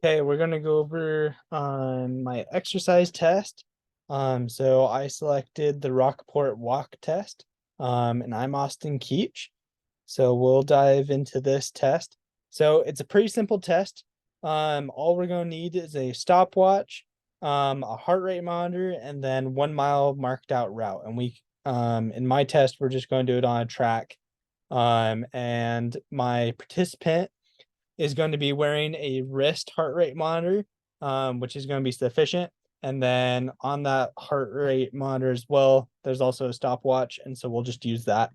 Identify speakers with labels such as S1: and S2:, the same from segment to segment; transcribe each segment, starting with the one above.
S1: Okay, we're gonna go over my exercise test. So I selected the Rockport Walk Test. And I'm Austin Keach. So we'll dive into this test. So it's a pretty simple test. All we're gonna need is a stopwatch, a heart rate monitor, and then 1 mile marked out route. And we in my test, we're just going to do it on a track. And my participant is going to be wearing a wrist heart rate monitor, which is going to be sufficient. And then on that heart rate monitor as well, there's also a stopwatch. And so we'll just use that.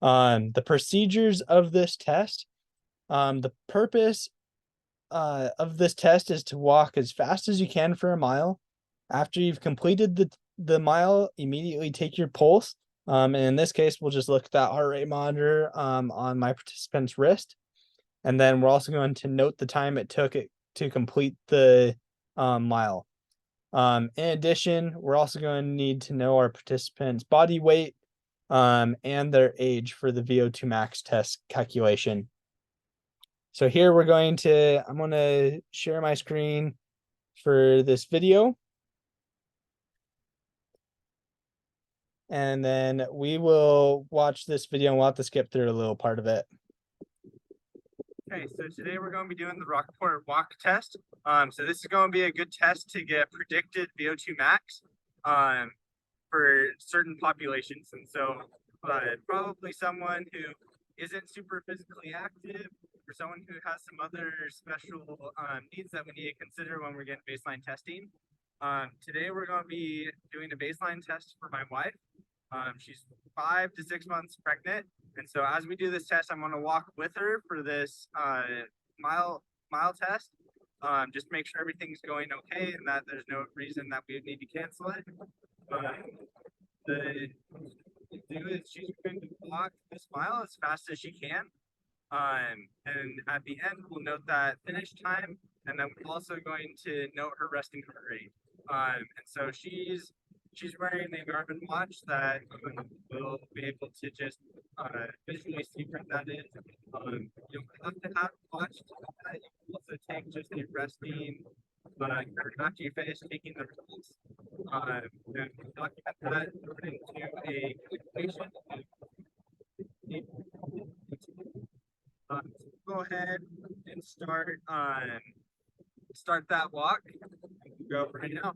S1: The procedures of this test, the purpose of this test is to walk as fast as you can for a mile. After you've completed the mile, immediately take your pulse. And in this case, we'll just look at that heart rate monitor on my participant's wrist. And then we're also going to note the time it took it to complete the mile. In addition, we're also going to need to know our participants' body weight and their age for the VO2 max test calculation. So here I'm going to share my screen for this video. And then we will watch this video and we'll have to skip through a little part of it.
S2: Okay, so today we're going to be doing the Rockport Walk Test. So this is going to be a good test to get predicted VO2 max for certain populations. And so probably someone who isn't super physically active or someone who has some other special needs that we need to consider when we're getting baseline testing. Today we're going to be doing a baseline test for my wife. She's 5 to 6 months pregnant. And so as we do this test, I'm going to walk with her for this mile test. Just make sure everything's going okay and that there's no reason that we would need to cancel it. She's going to walk this mile as fast as she can. And at the end, we'll note that finish time, and then we're also going to note her resting heart rate. And so she's wearing a Garmin watch that will be able to just visually see what that is. You don't have to have watch that. You can also take just a resting after you finish taking the results. And document that into a calculation. Go ahead and start that walk. Go right now.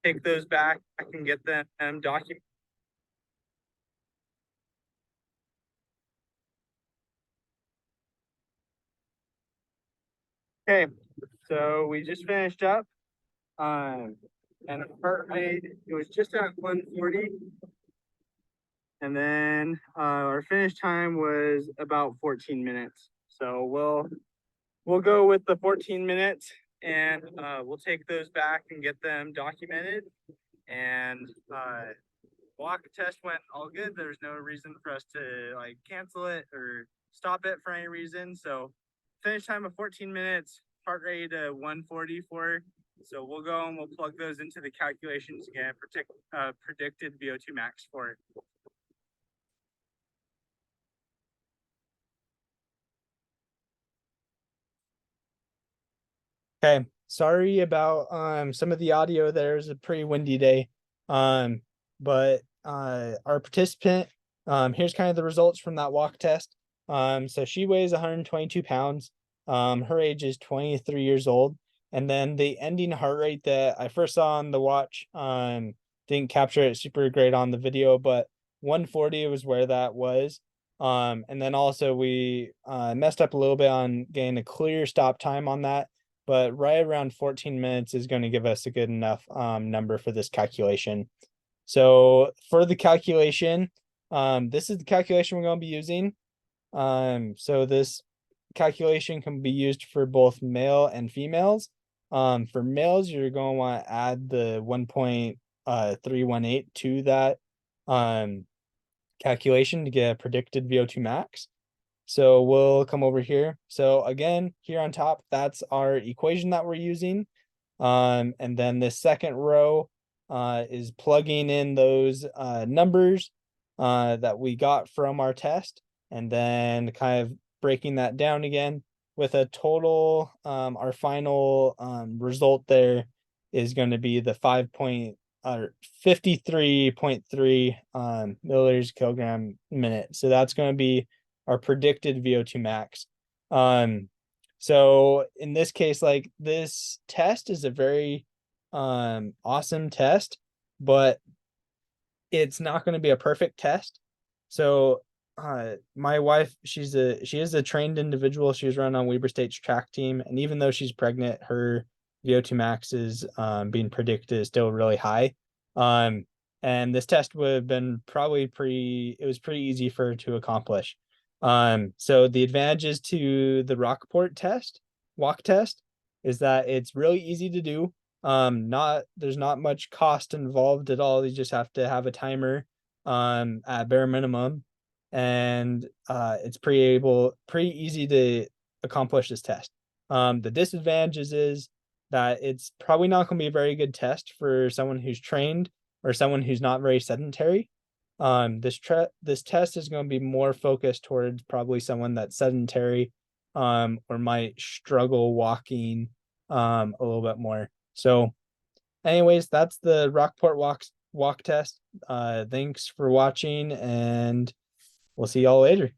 S2: Take those back. I can get them documented. Okay, so we just finished up. And heart rate, it was just at 140. And then our finish time was about 14 minutes. So we'll go with the 14 minutes and we'll take those back and get them documented. And walk test went all good. There's no reason for us to like cancel it or stop it for any reason. So finish time of 14 minutes, heart rate 144. So we'll go and we'll plug those into the calculations again, predicted VO2 max for it.
S1: Okay, sorry about some of the audio there. It's a pretty windy day. But our participant, here's kind of the results from that walk test. So she weighs 122 pounds. Her age is 23 years old. And then the ending heart rate that I first saw on the watch didn't capture it super great on the video, but 140 was where that was. And then also we messed up a little bit on getting a clear stop time on that, but right around 14 minutes is going to give us a good enough number for this calculation. So for the calculation, this is the calculation we're going to be using. So this calculation can be used for both male and females. For males, you're going to want to add the 1.318 to that calculation to get a predicted VO2 max. So we'll come over here. So again, here on top, that's our equation that we're using. And then this second row is plugging in those numbers that we got from our test, and then kind of breaking that down again with a total. Our final result there is going to be the 53.3 milliliters kilogram minute. So that's going to be our predicted VO2 max. So in this case, like, this test is a very awesome test, but it's not going to be a perfect test. So my wife, she is a trained individual. She was run on Weber State's track team, and even though she's pregnant, her VO2 max is being predicted is still really high. And this test would have been probably it was pretty easy for her to accomplish. So the advantages to the Rockport walk test, is that it's really easy to do. There's not much cost involved at all. You just have to have a timer at bare minimum, and it's pretty easy to accomplish this test. The disadvantages is that it's probably not going to be a very good test for someone who's trained or someone who's not very sedentary. This test is going to be more focused towards probably someone that's sedentary, or might struggle walking a little bit more. So anyways, that's the Rockport walk test. Thanks for watching, and we'll see y'all later.